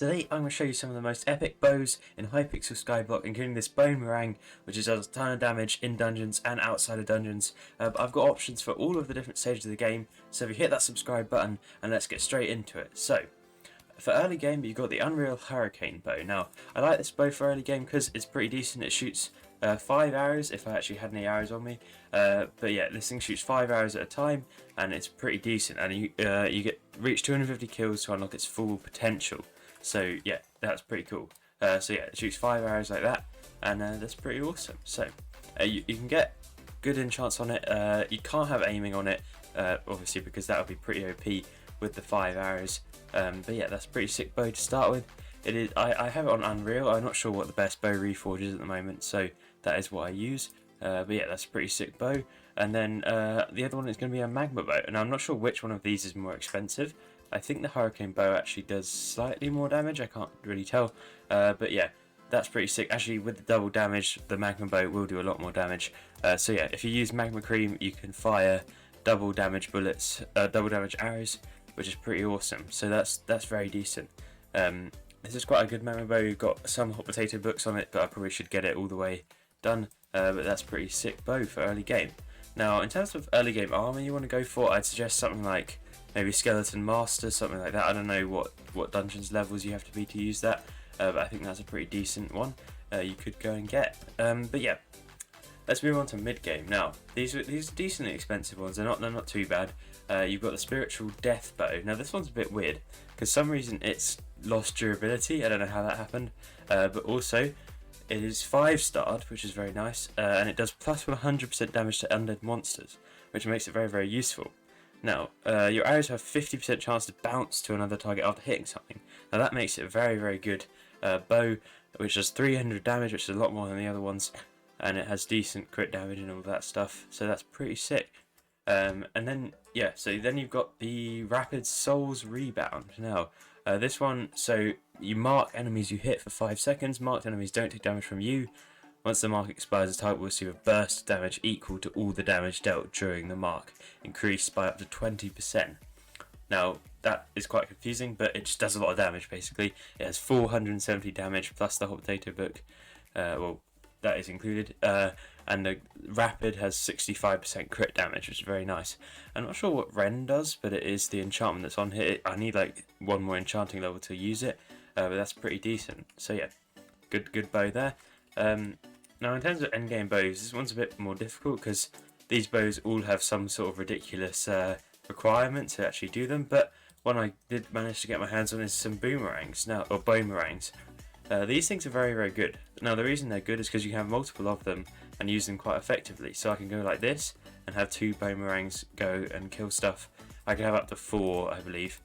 Today I'm going to show you some of the most epic bows in Hypixel Skyblock, including this Bonemarang, which does a ton of damage in dungeons and outside of dungeons. But I've got options for all of the different stages of the game, so if you hit that subscribe button, and let's get straight into it. So, for early game, you've got the Unreal Hurricane bow. Now, I like this bow for early game because it's pretty decent. It shoots 5 arrows, if I actually had any arrows on me. But yeah, this thing shoots 5 arrows at a time, and it's pretty decent. And you reach 250 kills to unlock its full potential. So yeah, that's pretty cool. So yeah, it shoots 5 arrows like that, and that's pretty awesome. So you can get good enchants on it. You can't have aiming on it, obviously, because that would be pretty OP with the 5 arrows. But yeah, that's a pretty sick bow to start with. It is. I have it on Unreal. I'm not sure what the best bow reforge is at the moment, so that is what I use. But yeah, that's a pretty sick bow. And then the other one is going to be a Magma bow, and I'm not sure which one of these is more expensive. I think the Hurricane bow actually does slightly more damage, I can't really tell, but yeah, that's pretty sick. Actually, with the double damage, the Magma bow will do a lot more damage. So yeah, if you use Magma Cream, you can fire double damage bullets, double damage arrows, which is pretty awesome. So that's very decent. This is quite a good Magma bow. You've got some hot potato books on it, but I probably should get it all the way done. But that's pretty sick bow for early game. Now, in terms of early game armor you want to go for, I'd suggest something like maybe Skeleton Master, something like that. I don't know what dungeons levels you have to be to use that, but I think that's a pretty decent one you could go and get. But yeah, let's move on to mid game. Now, these are decently expensive ones. They're not too bad. You've got the Spiritual Death Bow. Now, this one's a bit weird because some reason it's lost durability. I don't know how that happened, but also it is 5-starred, which is very nice, and it does plus 100% damage to undead monsters, which makes it very, very useful. Now, your arrows have 50% chance to bounce to another target after hitting something. Now that makes it a very, very good bow, which does 300 damage, which is a lot more than the other ones, and it has decent crit damage and all that stuff, so that's pretty sick. And then, yeah, so then you've got the Rapid Souls Rebound. Now, this one, so you mark enemies you hit for 5 seconds. Marked enemies don't take damage from you. Once the mark expires, the target will receive a burst of damage equal to all the damage dealt during the mark, increased by up to 20%. Now, that is quite confusing, but it just does a lot of damage, basically. It has 470 damage, plus the hot potato book. Well, that is included. And the Rapid has 65% crit damage, which is very nice. I'm not sure what Ren does, but it is the enchantment that's on here. I need like one more enchanting level to use it, but that's pretty decent. So yeah, good bow there. Now, in terms of endgame bows, this one's a bit more difficult because these bows all have some sort of ridiculous requirement to actually do them. But one I did manage to get my hands on is some Boomerangs now, or Bonemarangs. These things are very, very good. Now, the reason they're good is because you can have multiple of them and use them quite effectively. So I can go like this and have 2 Bonemarangs go and kill stuff. I can have up to 4, I believe,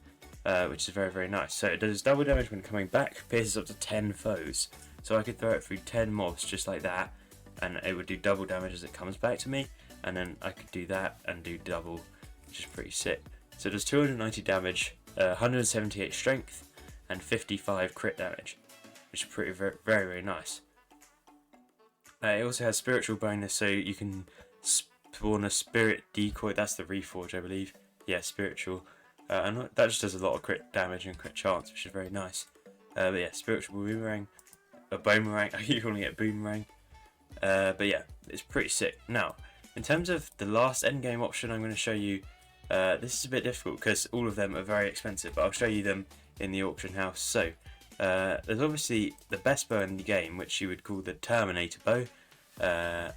which is very, very nice. So it does double damage when coming back, pierces up to 10 foes. So I could throw it through 10 mobs just like that, and it would do double damage as it comes back to me. And then I could do that and do double, which is pretty sick. So it does 290 damage, 178 strength, and 55 crit damage, which is pretty very, very nice. It also has spiritual bonus, so you can spawn a spirit decoy. That's the reforge, I believe. Yeah, spiritual, and that just does a lot of crit damage and crit chance, which is very nice. But yeah, spiritual boomerang, a Bonemarang. I keep calling it boomerang. But yeah, it's pretty sick. Now, in terms of the last endgame option, I'm going to show you. This is a bit difficult because all of them are very expensive, but I'll show you them in the auction house. So. There's obviously the best bow in the game, which you would call the Terminator bow.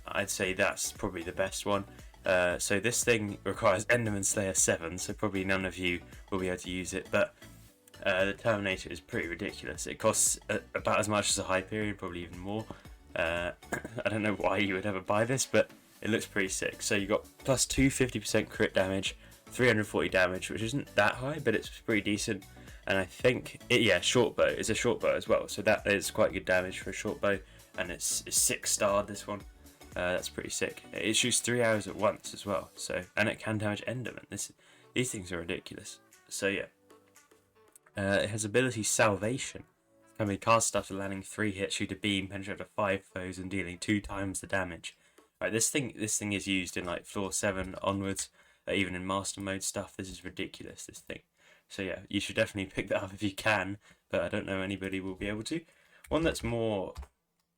I'd say that's probably the best one. So this thing requires Enderman Slayer 7, so probably none of you will be able to use it, but the Terminator is pretty ridiculous. It costs about as much as a Hyperion, probably even more. I don't know why you would ever buy this, but it looks pretty sick. So you got plus 250% crit damage, 340 damage, which isn't that high, but it's pretty decent. And I think, shortbow. It's a shortbow as well, so that is quite good damage for a shortbow. And it's 6-starred, this one. That's pretty sick. It shoots 3 arrows at once as well, so, and it can damage Enderman. These things are ridiculous. So yeah. It has ability Salvation. It can be cast after landing 3 hits, shoot a beam, penetrate up to 5 foes, and dealing 2 times the damage. Right, this thing is used in like floor 7 onwards, even in master mode stuff. This is ridiculous, this thing. So yeah, you should definitely pick that up if you can. but I don't know anybody will be able to. One that's more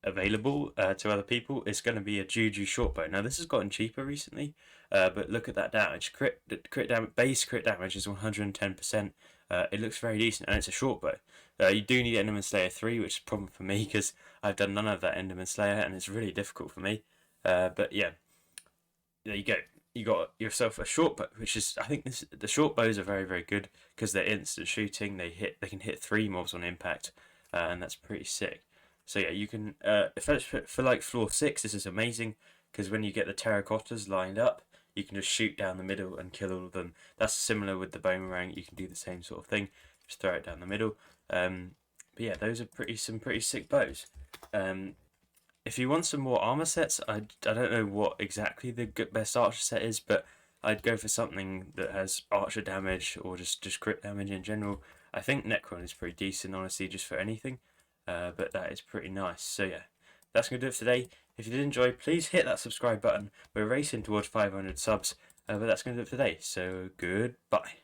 available to other people is going to be a juju shortbow. Now this has gotten cheaper recently, but look at that damage. Base crit damage is 110%. It looks very decent, and it's a shortbow. You do need Enderman Slayer 3, which is a problem for me because I've done none of that Enderman Slayer, and it's really difficult for me. But yeah, there you go. You got yourself a shortbow, which is, I think the shortbows are very, very good because they're instant shooting. They can hit 3 mobs on impact, and that's pretty sick. So yeah, you can for like floor 6, this is amazing because when you get the terracottas lined up, you can just shoot down the middle and kill all of them. That's similar with the Bonemarang. You can do the same sort of thing, just throw it down the middle. But yeah, those are some pretty sick bows. If you want some more armor sets, I don't know what exactly the best archer set is, but I'd go for something that has archer damage or just crit damage in general. I think Necron is pretty decent, honestly, just for anything. But that is pretty nice. So yeah, that's going to do it for today. If you did enjoy, please hit that subscribe button. We're racing towards 500 subs, but that's going to do it for today. So goodbye.